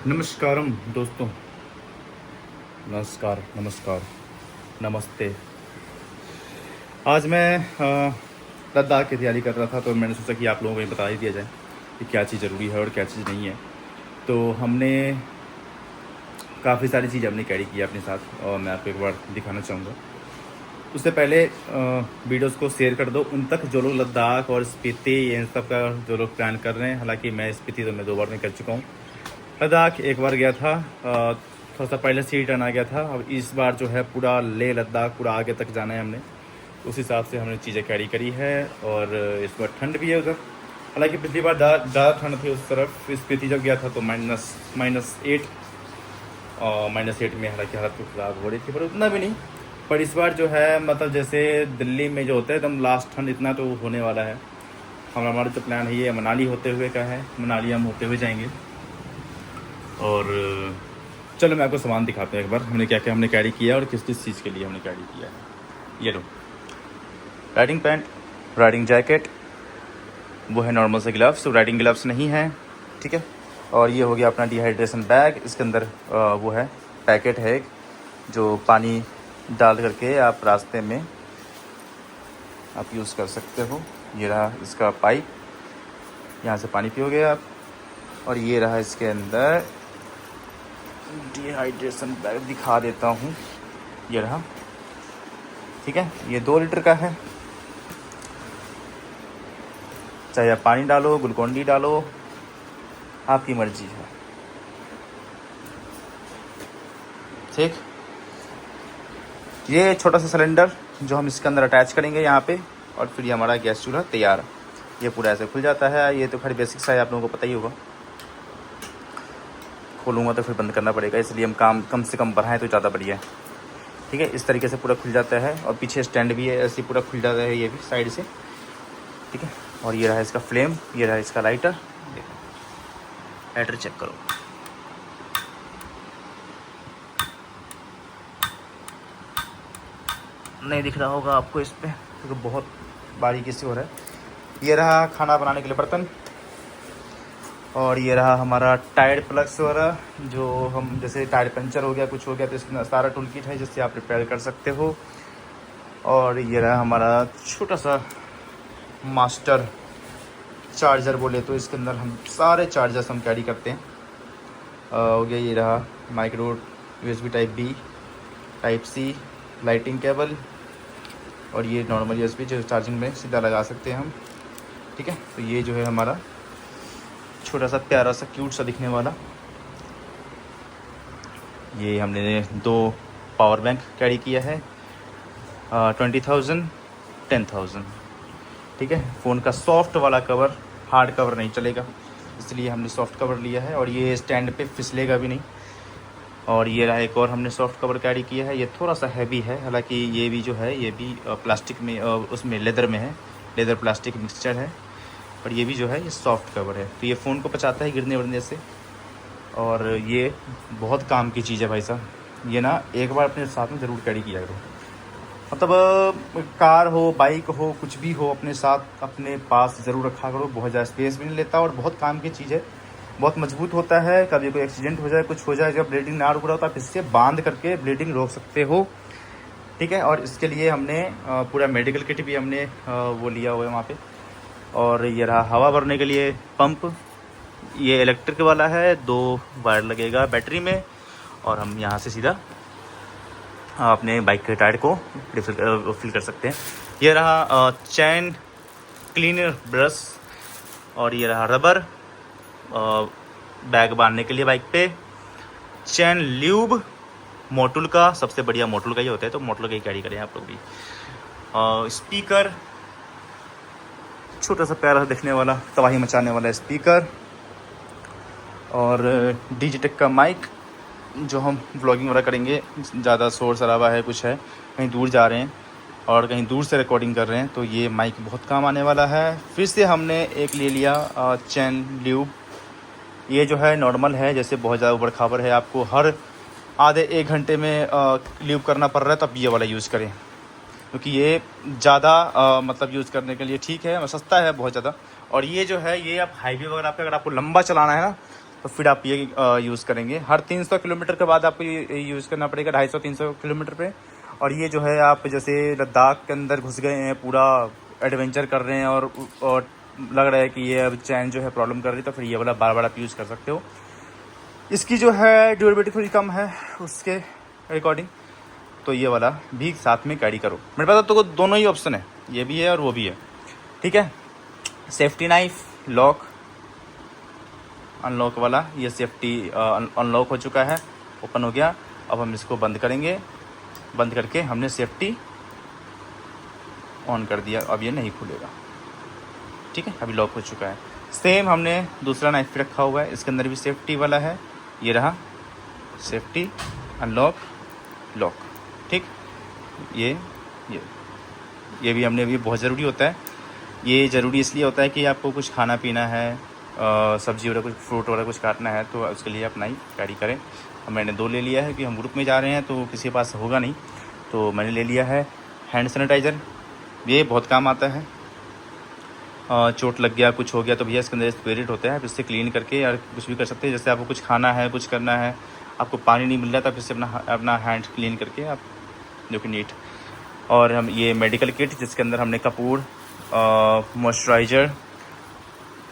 नमस्कारम दोस्तों। नमस्कार नमस्कार नमस्ते। आज मैं लद्दाख की तैयारी कर रहा था, तो मैंने सोचा कि आप लोगों को ये बता ही दिया जाए कि क्या चीज़ ज़रूरी है और क्या चीज़ नहीं है। तो हमने काफ़ी सारी चीज़ हमने कैरी की है अपने साथ, और मैं आपको एक बार दिखाना चाहूँगा। उससे पहले वीडियोस को शेयर कर दो उन तक जो लोग लद्दाख और स्पीति इन सब का जो लोग प्लान कर रहे हैं। हालांकि मैं स्पीति तो मैं 2 बार में कर चुका हूँ। लद्दाख एक बार गया था, थोड़ा सा पहले से ही रिटर्न आ गया था। अब इस बार जो है पूरा लेह लद्दाख पूरा आगे तक जाना है हमने। उस हिसाब से हमने चीज़ें कैरी करी है। और इस बार ठंड भी है उधर। हालांकि पिछली बार ज़्यादा ठंड थी उस तरफ। स्पीति जब गया था तो -8 और -8 में हालांकि हालत कुछ ख़राब हो रही थी, पर उतना भी नहीं। पर इस बार जो है मतलब जैसे दिल्ली में जो होता है एकदम लास्ट ठंड, इतना तो होने वाला है। हमारा जो प्लान है ये मनाली होते हुए का है। मनाली हम होते हुए जाएंगे। और चलो मैं आपको सामान दिखाते हैं एक बार, हमने क्या क्या हमने कैरी किया है और किस किस चीज़ के लिए हमने कैरी किया है। ये लो, राइडिंग पैंट, राइडिंग जैकेट, वो है नॉर्मल से ग्लव्स, तो राइडिंग ग्लव्स नहीं है, ठीक है। और ये हो गया अपना डिहाइड्रेशन बैग। इसके अंदर वो है पैकेट है एक, जो पानी डाल करके आप रास्ते में आप यूज़ कर सकते हो। ये रहा इसका पाइप, यहाँ से पानी पियोगे आप। और ये रहा इसके अंदर डिहाइड्रेशन बैग, दिखा देता हूँ, ये रहा, ठीक है। ये 2 लीटर का है। चाहे आप पानी डालो, ग्लूकोन-डी डालो, आपकी मर्जी है, ठीक। ये छोटा सा सिलेंडर जो हम इसके अंदर अटैच करेंगे यहाँ पे, और फिर ये हमारा गैस चूल्हा तैयार। ये पूरा ऐसे खुल जाता है। ये तो खैर बेसिक सा है, आप लोगों को पता ही होगा। खोलूँगा तो फिर बंद करना पड़ेगा, इसलिए हम काम कम से कम बढ़ाएं तो ज़्यादा बढ़िया है, ठीक है। इस तरीके से पूरा खुल जाता है, और पीछे स्टैंड भी है, ऐसे पूरा खुल जाता है ये भी साइड से, ठीक है। और ये रहा इसका फ्लेम, ये रहा इसका लाइटर। देखो लाइटर चेक करो, नहीं दिख रहा होगा आपको इस पर, क्योंकि बहुत बारीकी से हो रहा है। ये रहा खाना बनाने के लिए बर्तन। और ये रहा हमारा टायर प्लग्स वगैरह, जो हम जैसे टायर पंचर हो गया, कुछ हो गया, तो इसके अंदर सारा टूल किट है जिससे आप रिपेयर कर सकते हो। और ये रहा हमारा छोटा सा मास्टर चार्जर, बोले तो इसके अंदर हम सारे चार्जर्स हम कैरी करते हैं। हो गया ये रहा micro USB type B, type C, lighting cable, और ये नॉर्मल USB जो चार्जिंग में सीधा लगा सकते हैं हम, ठीक है। तो ये जो है हमारा छोटा सा प्यारा सा क्यूट सा दिखने वाला, ये हमने 2 पावर बैंक कैरी किया है, 20,000 10,000, ठीक है। फ़ोन का सॉफ्ट वाला कवर, हार्ड कवर नहीं चलेगा, इसलिए हमने सॉफ्ट कवर लिया है। और ये स्टैंड पे फिसलेगा भी नहीं। और ये रहा एक और हमने सॉफ्ट कवर कैरी किया है। ये थोड़ा सा हैवी है, हालांकि ये भी जो है ये भी प्लास्टिक में, उसमें लेदर में है, लेदर प्लास्टिक मिक्सचर है। और ये भी जो है ये सॉफ्ट कवर है, तो ये फ़ोन को बचाता है गिरने वरने से। और ये बहुत काम की चीज़ है भाई साहब, ये ना एक बार अपने साथ में ज़रूर कैरी किया करो। मतलब कार हो, बाइक हो, कुछ भी हो, अपने साथ अपने पास ज़रूर रखा करो। बहुत ज़्यादा स्पेस भी नहीं लेता और बहुत काम की चीज़ है, बहुत मजबूत होता है। कभी कोई एक्सीडेंट हो जाए, कुछ हो जाए, जब ब्लीडिंग ना रुक रहा हो तो आप इससे बांध करके ब्लीडिंग रोक सकते हो, ठीक है। और इसके लिए हमने पूरा मेडिकल किट भी हमने वो लिया हुआ है वहाँ पे। और ये रहा हवा भरने के लिए पंप, ये इलेक्ट्रिक वाला है, 2 वायर लगेगा बैटरी में, और हम यहाँ से सीधा अपने बाइक के टायर को फिल कर सकते हैं। ये रहा चैन क्लीनर ब्रश, और ये रहा रबर बैग बांधने के लिए बाइक पे, चैन ल्यूब मोटुल का, सबसे बढ़िया मोटुल का ही होता है, तो मोटुल का ही कैरी करें आप लोग भी। स्पीकर, छोटा सा प्यारा दिखने वाला, तबाही मचाने वाला स्पीकर, और डिजिटेक का माइक, जो हम व्लॉगिंग वगैरह करेंगे, ज़्यादा शोर शराबा है, कुछ है, कहीं दूर जा रहे हैं और कहीं दूर से रिकॉर्डिंग कर रहे हैं, तो ये माइक बहुत काम आने वाला है। फिर से हमने एक ले लिया चैन ल्यूब। ये जो है नॉर्मल है, जैसे बहुत ज़्यादा उबड़ खाबड़ है, आपको हर आधे 1 घंटे में ल्यूब करना पड़ रहा है, तब ये वाला यूज़ करें, क्योंकि ये ज़्यादा मतलब यूज़ करने के लिए ठीक है, सस्ता है बहुत ज़्यादा। और ये जो है ये आप हाईवे वगैरह पे अगर आपको लंबा चलाना है ना, तो फिर आप ये यूज़ करेंगे। हर 300 किलोमीटर के बाद आपको ये यूज़ करना पड़ेगा, 250-300 किलोमीटर पे। और ये जो है आप जैसे लद्दाख के अंदर घुस गए हैं, पूरा एडवेंचर कर रहे हैं और लग रहा है कि ये अब चैन जो है प्रॉब्लम कर रही है, तो फिर ये वाला बार आप यूज़ कर सकते हो। इसकी जो है ड्यूरेबिलिटी थोड़ी कम है उसके अकॉर्डिंग, तो ये वाला भी साथ में कैरी करो। मेरे पास तो दोनों ही ऑप्शन है, ये भी है और वो भी है, ठीक है। सेफ्टी नाइफ, लॉक, अनलॉक वाला, ये सेफ्टी अनलॉक हो चुका है, ओपन हो गया। अब हम इसको बंद करेंगे, बंद करके हमने सेफ्टी ऑन कर दिया, अब ये नहीं खुलेगा, ठीक है, अभी लॉक हो चुका है। सेम हमने दूसरा नाइफ रखा हुआ है, इसके अंदर भी सेफ्टी वाला है, ये रहा सेफ्टी, अनलॉक, लॉक, ठीक। ये भी हमने, भी बहुत ज़रूरी होता है। ये ज़रूरी इसलिए होता है कि आपको कुछ खाना पीना है, सब्जी वगैरह, कुछ फ्रूट वगैरह कुछ काटना है, तो उसके लिए आप नाइफ कैरी करें। अब मैंने 2 ले लिया है कि हम ग्रुप में जा रहे हैं तो किसी के पास होगा नहीं, तो मैंने ले लिया है। हैंड सैनिटाइज़र, ये बहुत काम आता है। चोट लग गया, कुछ हो गया, तो भैया इसके अंदर स्पिरिट होता है, आप इससे क्लीन करके यार कुछ भी कर सकते हैं। जैसे आपको कुछ खाना है, कुछ करना है, आपको पानी नहीं मिल रहा, तो आप इससे अपना हैंड क्लीन करके आप जो कि नीट। और हम ये मेडिकल किट, जिसके अंदर हमने कपूर, मॉइस्चराइज़र,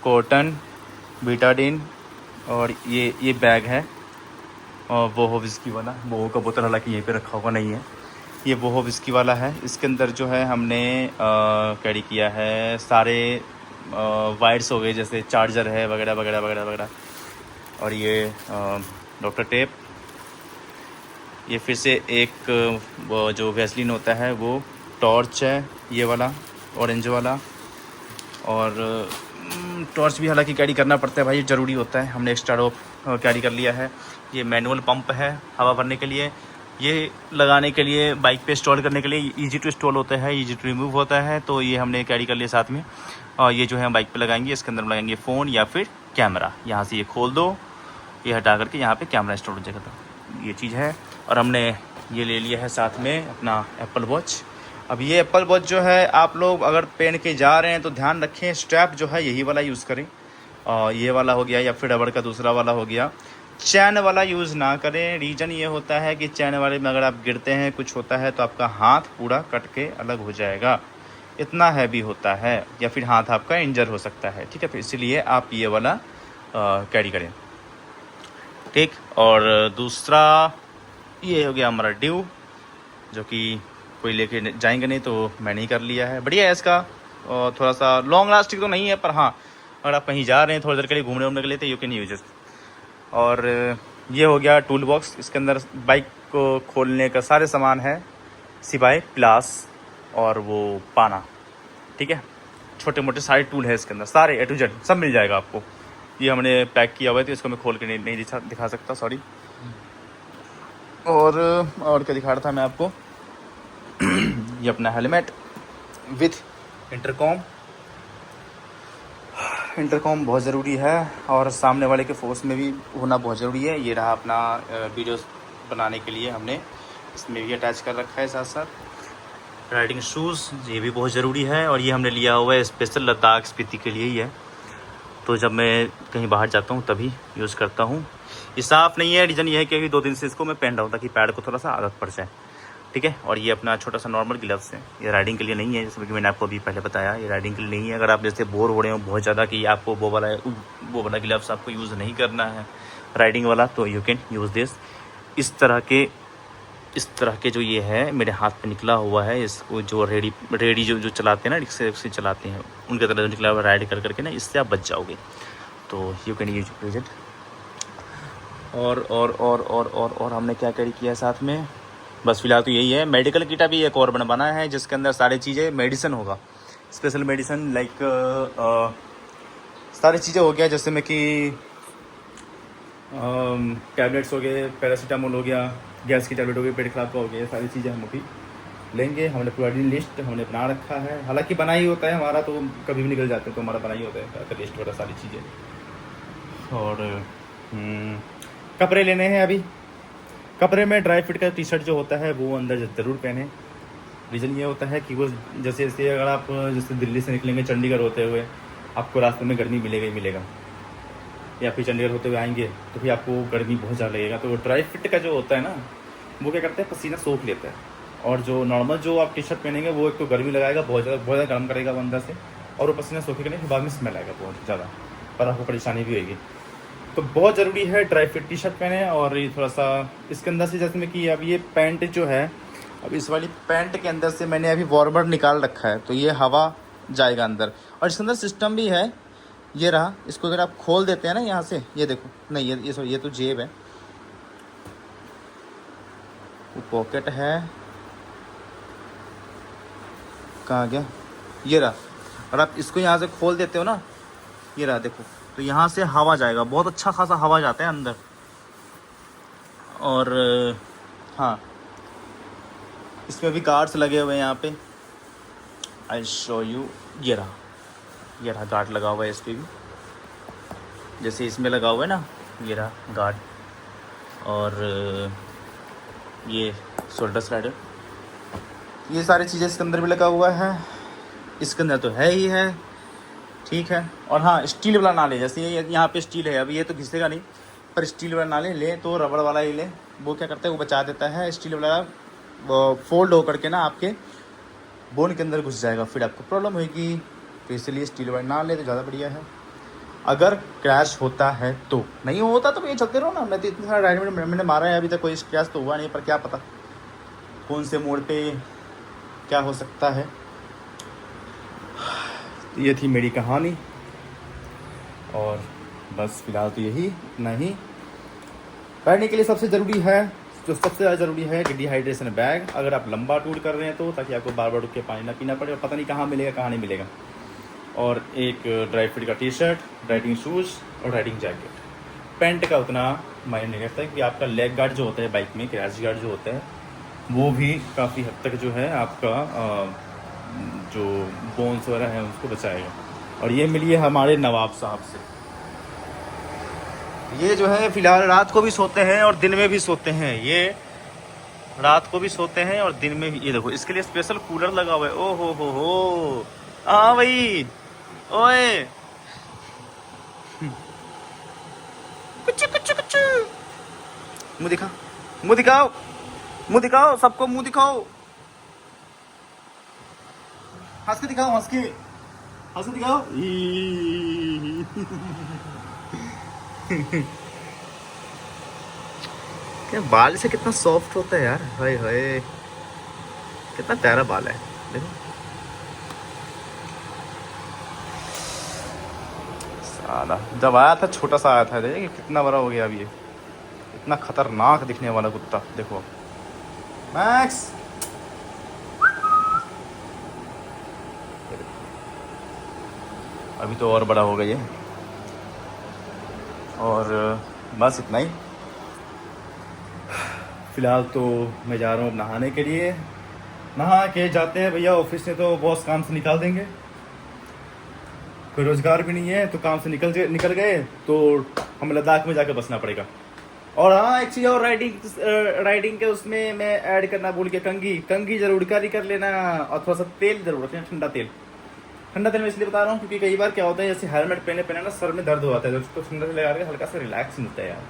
कॉटन, बीटाडिन, और ये बैग है, और वो हो विस्की वाला, वो का बोतल हालांकि यहीं पे रखा हुआ नहीं है, ये वो हो विस्की वाला है। इसके अंदर जो है हमने कैरी किया है सारे वायर्स हो गए, जैसे चार्जर है वगैरह वगैरह वगैरह वगैरह। और ये डॉक्टर टेप, ये फिर से एक वो जो वैसलीन होता है वो, टॉर्च है ये वाला ऑरेंज वाला, और टॉर्च भी हालांकि कैरी करना पड़ता है भाई, ज़रूरी होता है, हमने एक्स्ट्रा रोप कैरी कर लिया है। ये मैनुअल पंप है हवा भरने के लिए, ये लगाने के लिए बाइक पे इंस्टॉल करने के लिए, ईजी टू इंस्टॉल होता है, ईजी टू रिमूव होता है, तो ये हमने कैरी कर लिया साथ में। और ये जो है हम बाइक पे लगाएंगे, इसके अंदर लगाएंगे फ़ोन या फिर कैमरा, यहाँ से ये खोल दो, ये हटा करके यहाँ पे कैमरा इंस्टॉल हो जाएगा, तो ये चीज़ है। और हमने ये ले लिया है साथ में अपना एप्पल वॉच। अब ये एप्पल वॉच जो है आप लोग अगर पहन के जा रहे हैं तो ध्यान रखें, स्ट्रैप जो है यही वाला यूज़ करें, और ये वाला हो गया, या फिर रबड़ का दूसरा वाला हो गया। चैन वाला यूज़ ना करें, रीज़न ये होता है कि चैन वाले में अगर आप गिरते हैं, कुछ होता है, तो आपका हाथ पूरा कट के अलग हो जाएगा, इतना हैवी होता है, या फिर हाथ आपका इंजर हो सकता है, ठीक है। तो इसलिए आप ये वाला कैरी करें, ठीक। और दूसरा ये हो गया हमारा ड्यू, जो कि कोई लेके जाएंगे नहीं, तो मैंने ही कर लिया है, बढ़िया है इसका। और थोड़ा सा लॉन्ग लास्टिंग तो नहीं है, पर हाँ अगर आप कहीं जा रहे हैं थोड़ी देर के लिए घूमने वूमने के लिए, तो यू कैन यूज इट। और ये हो गया टूल बॉक्स, इसके अंदर बाइक को खोलने का सारे सामान है, सिवाय प्लास और वो पाना, ठीक है। छोटे मोटे सारे टूल है इसके अंदर, सारे A to Z सब मिल जाएगा आपको। ये हमने पैक किया हुआ है, तो इसको मैं खोल के नहीं दिखा सकता, सॉरी। और क्या दिखा रहा था मैं आपको, ये अपना हेलमेट विथ इंटरकॉम बहुत ज़रूरी है, और सामने वाले के फोर्स में भी होना बहुत ज़रूरी है। ये रहा अपना वीडियोस बनाने के लिए हमने इसमें भी अटैच कर रखा है, साथ साथ राइडिंग शूज़, ये भी बहुत ज़रूरी है। और ये हमने लिया हुआ है स्पेशल लद्दाख स्पीति के लिए ही है, तो जब मैं कहीं बाहर जाता हूँ तभी यूज़ करता हूँ। ये साफ़ नहीं है, रीज़न ये है कि अभी 2 दिन से इसको मैं पहन रहा हूँ ताकि पैड को थोड़ा सा आदत पड़ जाए, ठीक है। और ये अपना छोटा सा नॉर्मल ग्लव्स है, ये राइडिंग के लिए नहीं है, जैसे कि मैंने आपको अभी पहले बताया, ये राइडिंग के लिए नहीं है। अगर आप जैसे बोर हो रहे हो बहुत ज़्यादा कि आपको वो वाला ग्लव्स आपको यूज़ नहीं करना है राइडिंग वाला, तो यू कैन यूज़ दिस। इस तरह के जो ये है मेरे हाथ पे निकला हुआ है, इसको जो रेडी जो चलाते हैं ना, रिक्शे चलाते हैं, उनके तरह जो निकला हुआ राइड करके ना, इससे आप बच जाओगे, तो यू कैन यूज इट। और हमने क्या कैरी किया है साथ में, बस फिलहाल तो यही है। मेडिकल किट अभी एक और बना है, जिसके अंदर सारी चीज़ें मेडिसिन होगा, स्पेशल मेडिसिन लाइक सारी चीज़ें हो गया, जैसे में कि टैबलेट्स हो गए, पैरासीटामोल हो गया, गैस की टैबलेट हो गई, पेट खराब का हो गया, सारी चीज़ें हम अभी लेंगे। हमने पूरी लिस्ट हमने बना रखा है, हालांकि बना ही होता है हमारा, तो कभी भी निकल जाते हैं, तो हमारा बना ही होता है लिस्ट वगैरह सारी चीज़ें। और कपड़े लेने हैं अभी, कपड़े में ड्राई फिट का टी शर्ट जो होता है वो अंदर ज़रूर पहने। रीज़न ये होता है कि वो जैसे अगर आप जैसे दिल्ली से निकलेंगे चंडीगढ़ होते हुए, आपको रास्ते में गर्मी मिलेगा ही मिलेगा, या फिर चंडीगढ़ होते हुए आएंगे तो फिर आपको गर्मी बहुत ज़्यादा लगेगा। तो ड्राई फिट का जो होता है ना, वो क्या करते हैं, पसीना सोख लेता है। और जो नॉर्मल जो आप टी शर्ट पहनेंगे वो एक तो गर्मी लगाएगा, बहुत ज़्यादा गर्म करेगा वो अंदर से, और वो पसीना सोखेगा नहीं, फिर बाद में स्मेल आएगा बहुत ज़्यादा, पर आपको परेशानी भी होगी। तो बहुत ज़रूरी है ड्राई फिट टी शर्ट पहने। और ये थोड़ा सा इसके अंदर से, जैसे में कि अब ये पैंट जो है, अब इस वाली पैंट के अंदर से मैंने अभी वार्मर निकाल रखा है, तो ये हवा जाएगा अंदर। और इसके अंदर सिस्टम भी है, ये रहा। इसको अगर आप खोल देते हैं ना यहाँ से, ये देखो, नहीं ये सॉरी, ये तो जेब है, वो पॉकेट है, कहाँ गया, ये रहा। और आप इसको यहाँ से खोल देते हो ना, ये रहा देखो, तो यहाँ से हवा जाएगा, बहुत अच्छा खासा हवा जाता है अंदर। और हाँ, इसमें भी गार्ड्स लगे हुए हैं यहाँ पे, आई शो यू। ये रहा गार्ड लगा हुआ है इस पर भी, जैसे इसमें लगा हुआ है ना, ये रहा गार्ड। और ये शोल्डर स्लाइडर, ये सारी चीज़ें इसके अंदर भी लगा हुआ है। इसके अंदर तो है ही है, ठीक है। और हाँ, स्टील वाला ना ले, जैसे ये यहाँ पे स्टील है, अभी ये तो घिसेगा नहीं, पर स्टील वाला ना ले तो रबड़ वाला ही ले। वो क्या करता है, वो बचा देता है। स्टील वाला वो फोल्ड होकर के ना आपके बोन के अंदर घुस जाएगा, फिर आपको प्रॉब्लम होगी। तो इसलिए स्टील वाला ना ले तो ज़्यादा बढ़िया है। अगर क्रैश होता है तो, नहीं होता तो ये चलते रहो ना। मैं तो इतने सारा राइड मैंने मारा है, अभी तक कोई क्रैश तो हुआ नहीं, पर क्या पता कौन से मोड़ पे क्या हो सकता है। ये थी मेरी कहानी, और बस फिलहाल तो यही नहीं। बैठने के लिए सबसे ज़रूरी है, जो सबसे ज़्यादा ज़रूरी है, कि डिहाइड्रेशन बैग। अगर आप लंबा टूर कर रहे हैं तो, ताकि आपको बार बार रुक के पानी ना पीना पड़े, और पता नहीं कहाँ मिलेगा कहाँ नहीं मिलेगा। और एक ड्राई फिट का टी शर्ट, राइडिंग शूज़ और राइडिंग जैकेट। पैंट का उतना मायने नहीं रखता है, कि आपका लेग गार्ड जो होता है बाइक में, क्रैश गार्ड जो होता है, वो भी काफ़ी हद तक जो है आपका जो बोन्स वगैरह है उसको बचाएगा। और ये मिली है हमारे नवाब साहब से। ये जो है फ़िलहाल रात को भी सोते हैं और दिन में भी सोते हैं। ये रात को भी सोते हैं और दिन में भी। ये देखो, इसके लिए स्पेशल कूलर लगा हुआ है। ओ हो, हाँ भाई, ओए कुछ कुछ कुछ, मुँह दिखा, मुँह दिखाओ, मुँह दिखाओ, सबको मुँह दिखाओ, हंस के दिखाओ, हंस के दिखाओ। क्या बाल से कितना सॉफ्ट होता है यार, हाय हाय, कितना प्यारा बाल है, देखो। साला जब आया था छोटा सा आया था, देखिए कितना बड़ा हो गया अभी ये। इतना खतरनाक दिखने वाला कुत्ता, देखो मैक्स। अभी तो और बड़ा हो गया ये। और बस इतना ही। फ़िलहाल तो मैं जा रहा हूँ नहाने के लिए। नहा के जाते हैं भैया, ऑफिस में तो बॉस काम से निकाल देंगे, कोई रोज़गार भी नहीं है, तो काम से निकल गए तो हमें लद्दाख में जाकर बसना पड़ेगा। और हाँ, एक चीज़ और, राइडिंग के उसमें मैं ऐड करना भूल गया, कंगी जरूर कैरी कर लेना, और थोड़ा सा तेल जरूर रखना, ठंडा तेल मैं इसलिए बता रहा हूँ क्योंकि कई बार क्या होता है, जैसे हेलमेट पहने ना सर में दर्द हो जाता है, तो ठंडा से लगा के हल्का सा रिलैक्स मिलता है यार।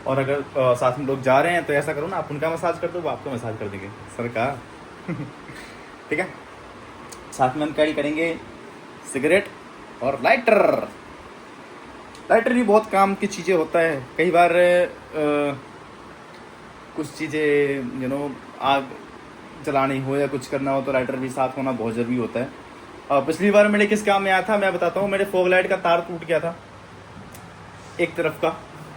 और अगर साथ में लोग जा रहे हैं तो ऐसा करो ना, आप उनका मसाज कर दो, वो आपको मसाज कर देंगे सर का। ठीक है। साथ में हम कैरी करेंगे सिगरेट और लाइटर भी बहुत काम की चीज़ें होता है। कई बार कुछ चीज़ें आग जलानी हो या कुछ करना हो तो लाइटर भी साथ होना बहुत ज़रूरी होता है। पिछली बार मेरे किस काम में आया था मैं बताता हूँ। मेरे फॉग लाइट का तार टूट गया था एक तरफ का,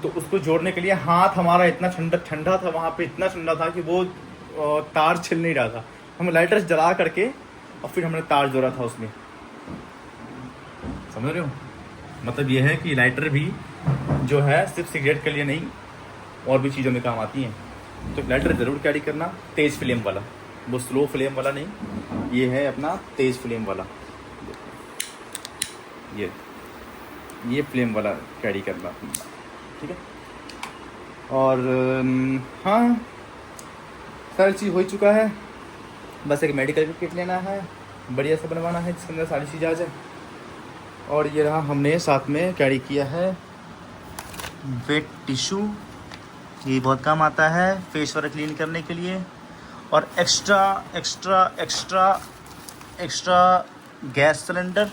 तो उसको जोड़ने के लिए हाथ हमारा इतना ठंडा था, वहाँ पे इतना ठंडा था कि वो तार छिल नहीं रहा था। हम लाइटर जला करके और फिर हमने तार जोड़ा था उसमें, समझ रहे हो। मतलब ये है कि लाइटर भी जो है सिर्फ सिगरेट के लिए नहीं, और भी चीज़ों में काम आती हैं। तो लाइटर ज़रूर कैरी करना, तेज़ फ्लेम वाला, वो स्लो फ्लेम वाला नहीं, ये है अपना तेज़ फ्लेम वाला। ये फ्लेम वाला कैरी करना, ठीक है। और हाँ, सारी चीज़ हो ही चुका है, बस एक मेडिकल किट लेना है, बढ़िया से बनवाना है जिसके अंदर सारी चीज़ आ जाए। और ये रहा हमने साथ में कैरी किया है वेट टिश्यू, ये बहुत काम आता है फेस वगैरह क्लीन करने के लिए। और extra extra extra extra gas cylinder,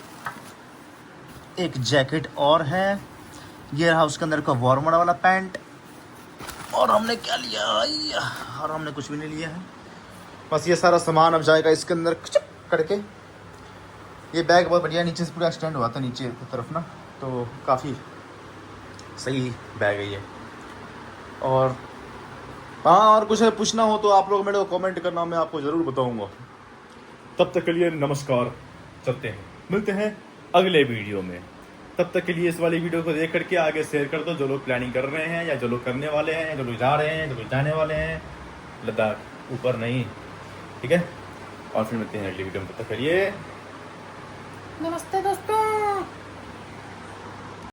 एक जैकेट और है, ये रहा उसके अंदर का वार्मर वाला पैंट। और हमने क्या लिया, और हमने कुछ भी नहीं लिया है, बस ये सारा सामान अब जाएगा इसके अंदर करके। ये बैग बहुत बढ़िया, नीचे से पूरा स्टैंड हुआ था नीचे की तरफ ना, तो काफ़ी सही बैग है ये। और हाँ, और कुछ पूछना हो तो आप लोग मेरे को कमेंट करना, मैं आपको ज़रूर बताऊंगा। तब तक के लिए नमस्कार, चलते हैं, मिलते हैं अगले वीडियो में। तब तक के लिए इस वाली वीडियो को देख करके आगे शेयर कर दो, जो लोग प्लानिंग कर रहे हैं या जो लोग करने वाले हैं, या जो लोग जा रहे हैं, जो लोग जाने वाले हैं लद्दाख, ऊपर नहीं, ठीक है। और फिर मिलते हैं अगली वीडियो में, तब तक के लिए नमस्ते दोस्तों।